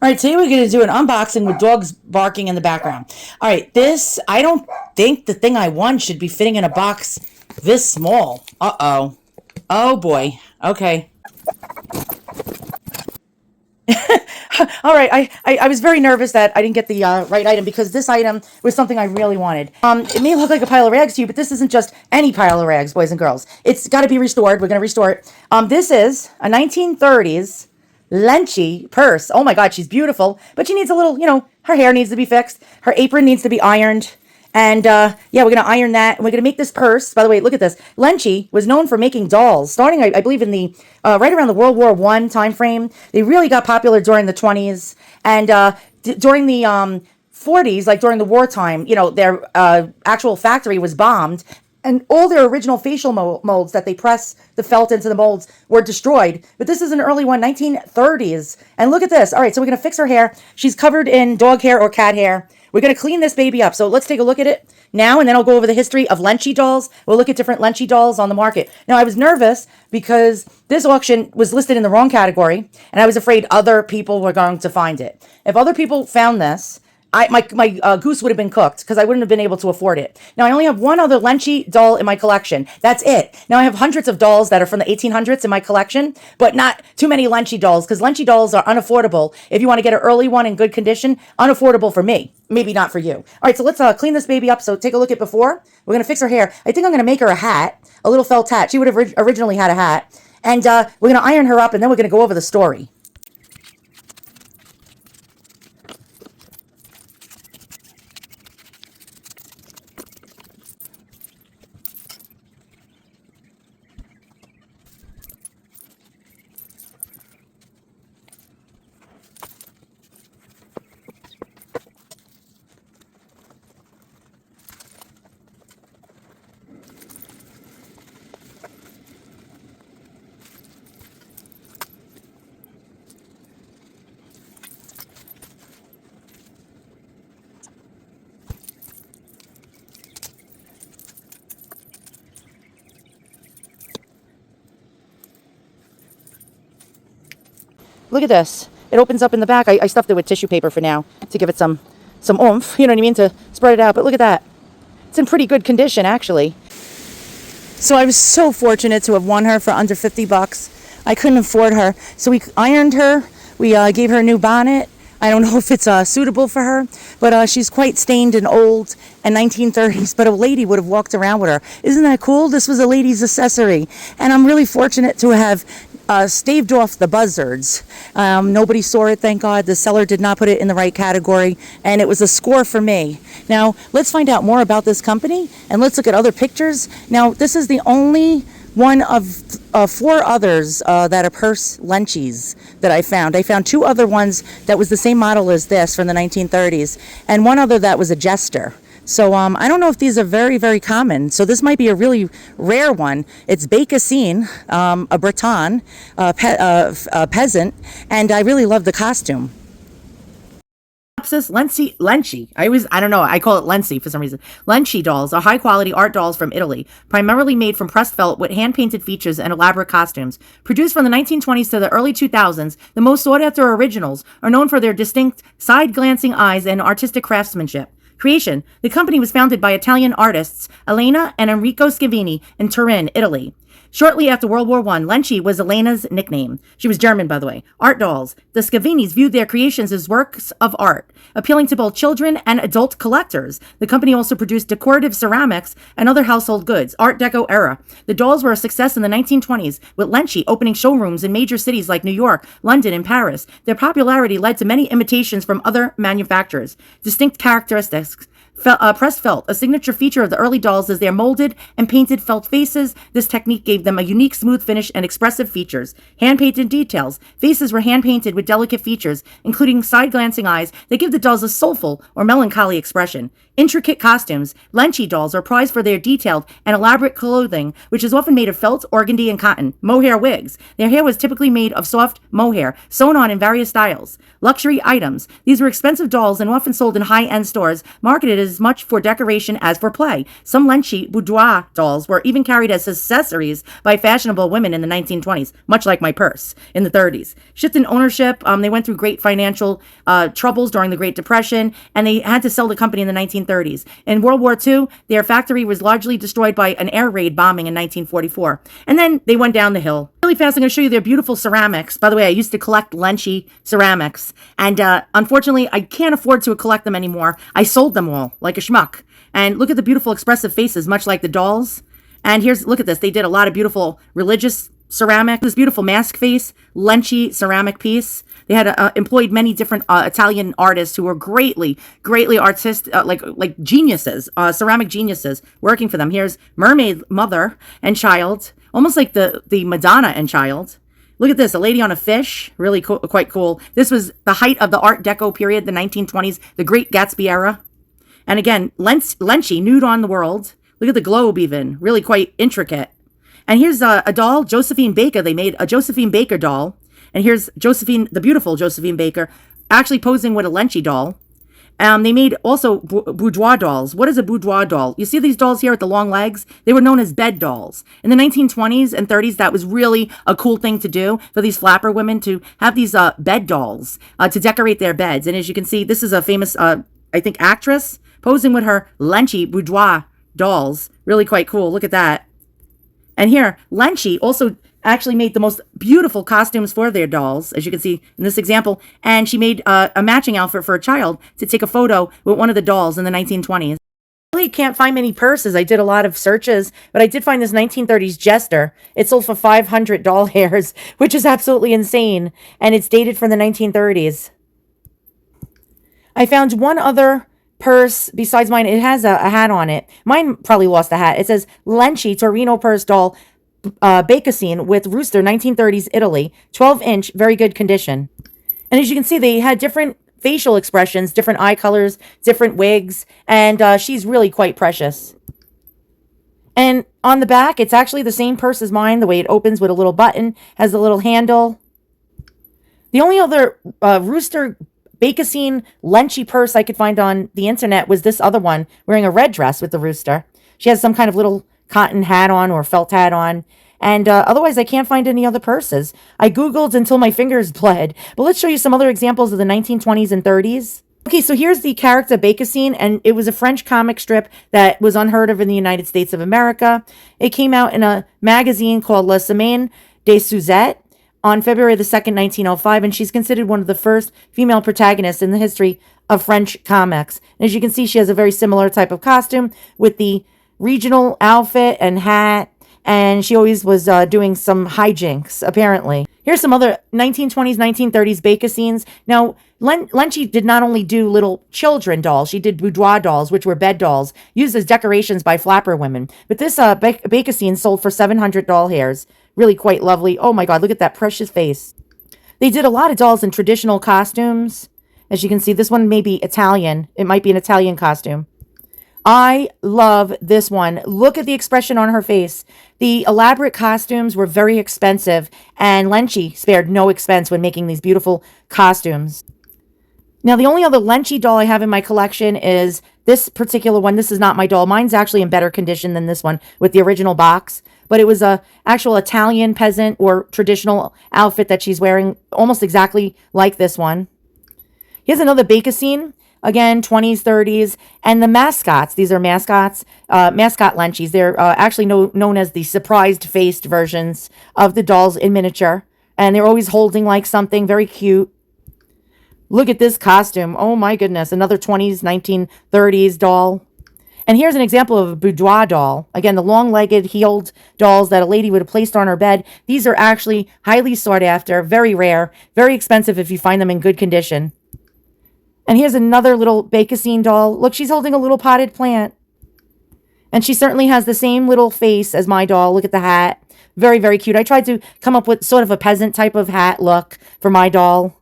All right, today we're going to do an unboxing with dogs barking in the background. All right, this, I don't think the thing I won should be fitting in a box this small. Uh-oh. Oh, boy. Okay. All right, I was very nervous that I didn't get the right item because this item was something I really wanted. It may look like a pile of rags to you, but this isn't just any pile of rags, boys and girls. It's got to be restored. We're going to restore it. This is a 1930s Lenci purse. Oh my God, she's beautiful, but she needs a little, her hair needs to be fixed. Her apron needs to be ironed. And yeah, we're going to iron that. And we're going to make this purse. By the way, look at this. Lenci was known for making dolls, starting, I believe, in the right around the World War I time frame. They really got popular during the 20s. And during the 40s, like during the wartime, their actual factory was bombed. And all their original facial molds that they press the felt into the molds were destroyed. But this is an early one, 1930s. And look at this. All right, so we're going to fix her hair. She's covered in dog hair or cat hair. We're going to clean this baby up. So let's take a look at it now, and then I'll go over the history of Lenci dolls. We'll look at different Lenci dolls on the market. Now, I was nervous because this auction was listed in the wrong category, and I was afraid other people were going to find it. If other people found this, my goose would have been cooked because I wouldn't have been able to afford it. Now, I only have one other Lenci doll in my collection. That's it. Now, I have hundreds of dolls that are from the 1800s in my collection, but not too many Lenci dolls because Lenci dolls are unaffordable. If you want to get an early one in good condition, unaffordable for me. Maybe not for you. All right, so let's clean this baby up. So take a look at before. We're going to fix her hair. I think I'm going to make her a hat, a little felt hat. She would have originally had a hat. And we're going to iron her up, and then we're going to go over the story. Look at this. It opens up in the back. I stuffed it with tissue paper for now to give it some oomph, you know what I mean, to spread it out. But look at that. It's in pretty good condition, actually. So I was so fortunate to have won her for under 50 bucks. I couldn't afford her. So we ironed her. We gave her a new bonnet. I don't know if it's suitable for her, but she's quite stained and old and 1930s, but a lady would have walked around with her. Isn't that cool? This was a lady's accessory. And I'm really fortunate to have staved off the buzzards. Nobody saw it, thank God. The seller did not put it in the right category, and it was a score for me. Now, let's find out more about this company, and let's look at other pictures. Now, this is the only one of four others that are purse Lencis that I found. I found two other ones that was the same model as this from the 1930s, and one other that was a jester. So I don't know if these are very, very common. So this might be a really rare one. It's Bécassine, a Breton, a peasant, and I really love the costume. Lenci. I don't know, I call it Lenci for some reason. Lenci dolls are high-quality art dolls from Italy, primarily made from pressed felt with hand-painted features and elaborate costumes. Produced from the 1920s to the early 2000s, the most sought-after originals are known for their distinct, side-glancing eyes and artistic craftsmanship. Creation. The company was founded by Italian artists Elena and Enrico Scavini in Turin, Italy. Shortly after World War I, Lenci was Elena's nickname. She was German, by the way. Art dolls. The Scavinis viewed their creations as works of art, appealing to both children and adult collectors. The company also produced decorative ceramics and other household goods, Art Deco era. The dolls were a success in the 1920s, with Lenci opening showrooms in major cities like New York, London, and Paris. Their popularity led to many imitations from other manufacturers. Distinct characteristics. Pressed felt, a signature feature of the early dolls, is their molded and painted felt faces. This technique gave them a unique smooth finish and expressive features. Hand-painted details. Faces were hand-painted with delicate features, including side-glancing eyes that give the dolls a soulful or melancholy expression. Intricate costumes. Lenci dolls are prized for their detailed and elaborate clothing, which is often made of felt, organdy, and cotton. Mohair wigs. Their hair was typically made of soft mohair, sewn on in various styles. Luxury items. These were expensive dolls and often sold in high-end stores, marketed as much for decoration as for play. Some Lenci boudoir dolls were even carried as accessories by fashionable women in the 1920s, much like my purse in the 30s. Shift in ownership. They went through great financial troubles during the Great Depression, and they had to sell the company in the 1930s. In World War II, their factory was largely destroyed by an air raid bombing in 1944. And then they went down the hill. Really fast, I'm going to show you their beautiful ceramics. By the way, I used to collect Lenci ceramics. And unfortunately, I can't afford to collect them anymore. I sold them all like a schmuck. And look at the beautiful expressive faces, much like the dolls. And look at this. They did a lot of beautiful religious ceramic. This beautiful mask face, Lenci ceramic piece. They had employed many different Italian artists who were greatly artistic, like geniuses, ceramic geniuses working for them. Here's mermaid mother and child, almost like the Madonna and child. Look at this, a lady on a fish, really cool, quite cool. This was the height of the Art Deco period, the 1920s, the Great Gatsby era. And again, Lenci, nude on the world. Look at the globe even, really quite intricate. And here's a doll, Josephine Baker. They made a Josephine Baker doll. And here's Josephine, the beautiful Josephine Baker, actually posing with a Lenci doll. They made also boudoir dolls. What is a boudoir doll? You see these dolls here with the long legs? They were known as bed dolls. In the 1920s and 30s, that was really a cool thing to do for these flapper women to have these bed dolls to decorate their beds. And as you can see, this is a famous, I think, actress posing with her Lenci boudoir dolls. Really quite cool. Look at that. And here, Lenci also actually made the most beautiful costumes for their dolls, as you can see in this example. And she made a matching outfit for a child to take a photo with one of the dolls in the 1920s. I really can't find many purses. I did a lot of searches, but I did find this 1930s jester. It sold for 500 doll hairs, which is absolutely insane. And it's dated from the 1930s. I found one other purse besides mine. It has a hat on it. Mine probably lost the hat. It says Lenci Torino purse doll Becasine with rooster, 1930s Italy, 12-inch, very good condition. And as you can see, they had different facial expressions, different eye colors, different wigs, and she's really quite precious. And on the back, it's actually the same purse as mine, the way it opens with a little button, has a little handle. The only other rooster Becasine Lenci purse I could find on the internet was this other one, wearing a red dress with the rooster. She has some kind of little cotton hat on or felt hat on. And otherwise, I can't find any other purses. I Googled until my fingers bled. But let's show you some other examples of the 1920s and 30s. Okay, so here's the character Becasine, and it was a French comic strip that was unheard of in the United States of America. It came out in a magazine called La Semaine des Suzette on February the 2nd, 1905, and she's considered one of the first female protagonists in the history of French comics. And as you can see, she has a very similar type of costume with the regional outfit and hat, and she always was doing some hijinks, apparently. Here's some other 1920s, 1930s Becasines. Now, Lenci did not only do little children dolls, she did boudoir dolls, which were bed dolls, used as decorations by flapper women. But this Becasine sold for 700 doll hairs. Really quite lovely. Oh my God, look at that precious face. They did a lot of dolls in traditional costumes. As you can see, this one may be Italian. It might be an Italian costume. I love this one. Look at the expression on her face. The elaborate costumes were very expensive, and Lenci spared no expense when making these beautiful costumes. Now, the only other Lenci doll I have in my collection is this particular one. This is not my doll. Mine's actually in better condition than this one with the original box, but it was a actual Italian peasant or traditional outfit that she's wearing, almost exactly like this one. Here's another Becasine. Again, 20s, 30s, and the mascots. These are mascots, mascot Lencis. They're actually known as the surprised-faced versions of the dolls in miniature, and they're always holding like something very cute. Look at this costume. Oh my goodness, another 20s, 1930s doll. And here's an example of a boudoir doll. Again, the long-legged, heeled dolls that a lady would have placed on her bed. These are actually highly sought after, very rare, very expensive if you find them in good condition. And here's another little Becasine doll. Look, she's holding a little potted plant. And she certainly has the same little face as my doll. Look at the hat. Very, very cute. I tried to come up with sort of a peasant type of hat look for my doll.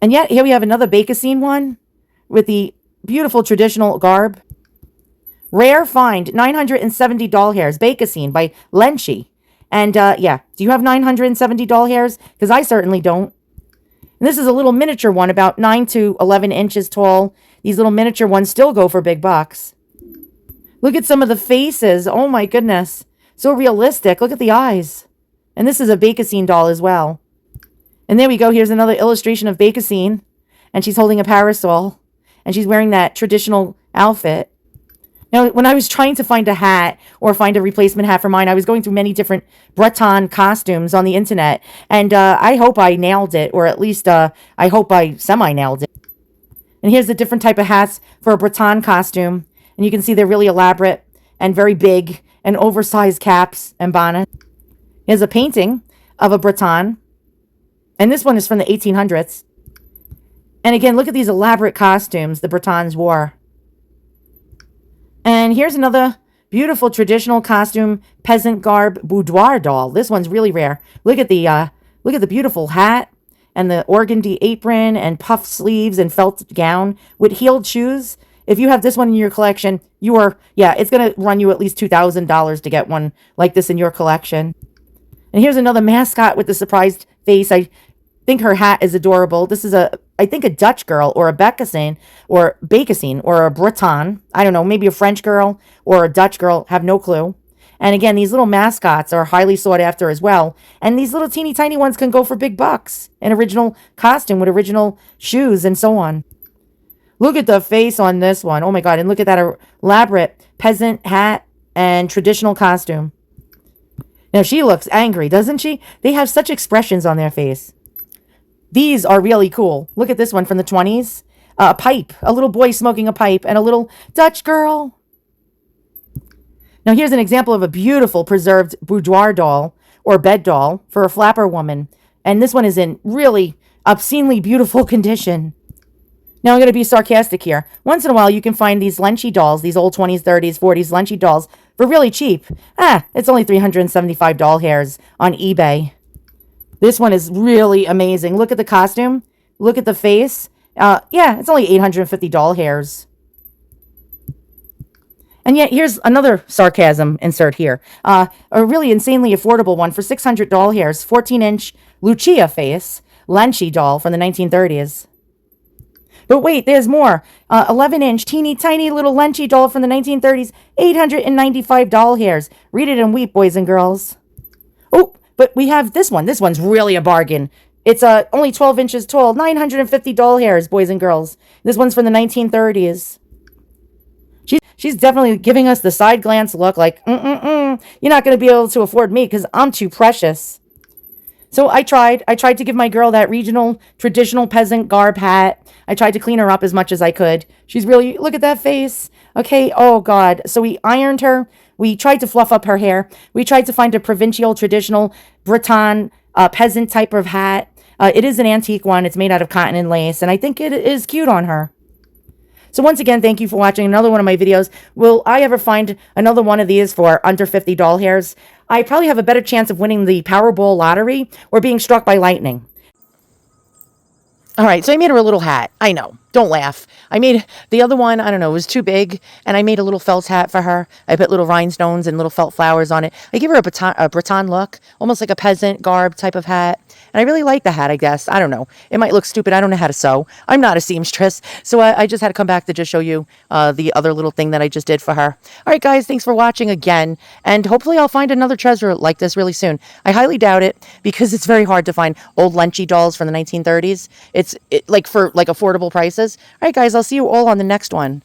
And yet, here we have another Becasine one with the beautiful traditional garb. Rare find, 970 doll hairs, Bakasine by Lenci. And yeah, do you have 970 doll hairs? Because I certainly don't. And this is a little miniature one, about 9 to 11 inches tall. These little miniature ones still go for big bucks. Look at some of the faces. Oh my goodness. So realistic. Look at the eyes. And this is a Bakasine doll as well. And there we go. Here's another illustration of Bakasine. And she's holding a parasol. And she's wearing that traditional outfit. Now, when I was trying to find a hat or find a replacement hat for mine, I was going through many different Breton costumes on the internet. And I hope I nailed it, or at least I hope I semi-nailed it. And here's the different type of hats for a Breton costume. And you can see they're really elaborate and very big and oversized caps and bonnets. Here's a painting of a Breton. And this one is from the 1800s. And again, look at these elaborate costumes the Bretons wore. And here's another beautiful traditional costume peasant garb boudoir doll. This one's really rare. Look at the beautiful hat and the organdy apron and puff sleeves and felt gown with heeled shoes. If you have this one in your collection, it's going to run you at least $2,000 to get one like this in your collection. And here's another mascot with the surprised face. I think her hat is adorable. This is I think a Dutch girl or a Becassin or Bakasine or a Breton. I don't know, maybe a French girl or a Dutch girl. Have no clue. And again, these little mascots are highly sought after as well. And these little teeny tiny ones can go for big bucks. An original costume with original shoes and so on. Look at the face on this one. Oh my God. And look at that elaborate peasant hat and traditional costume. Now she looks angry, doesn't she? They have such expressions on their face. These are really cool. Look at this one from the 20s. A pipe, a little boy smoking a pipe, and a little Dutch girl. Now here's an example of a beautiful preserved boudoir doll or bed doll for a flapper woman. And this one is in really obscenely beautiful condition. Now I'm going to be sarcastic here. Once in a while you can find these Lenci dolls, these old 20s, 30s, 40s Lenci dolls for really cheap. It's only 375 doll hairs on eBay. This one is really amazing. Look at the costume. Look at the face. It's only 850 doll hairs. And yet, here's another sarcasm insert here. A really insanely affordable one for 600 doll hairs. 14-inch Lucia face. Lenci doll from the 1930s. But wait, there's more. 11-inch teeny tiny little Lenci doll from the 1930s. 895 doll hairs. Read it and weep, boys and girls. Oh, but we have this one. This one's really a bargain. It's only 12 inches tall. 950 doll hairs, boys and girls. This one's from the 1930s. She's definitely giving us the side glance look like, you're not going to be able to afford me because I'm too precious. So I tried to give my girl that regional, traditional peasant garb hat. I tried to clean her up as much as I could. She's really, look at that face. Okay, oh God. So we ironed her. We tried to fluff up her hair. We tried to find a provincial, traditional, Breton, peasant type of hat. It is an antique one. It's made out of cotton and lace, and I think it is cute on her. So once again, thank you for watching another one of my videos. Will I ever find another one of these for under 50 doll hairs? I probably have a better chance of winning the Powerball lottery or being struck by lightning. All right, so I made her a little hat. I know. Don't laugh. I made the other one, I don't know, it was too big, and I made a little felt hat for her. I put little rhinestones and little felt flowers on it. I gave her a Breton look, almost like a peasant garb type of hat. And I really like the hat, I guess. I don't know. It might look stupid. I don't know how to sew. I'm not a seamstress. So I just had to come back to just show you the other little thing that I just did for her. All right, guys, thanks for watching again. And hopefully I'll find another treasure like this really soon. I highly doubt it because it's very hard to find old Lenci dolls from the 1930s. It's like for like affordable prices. All right, guys, I'll see you all on the next one.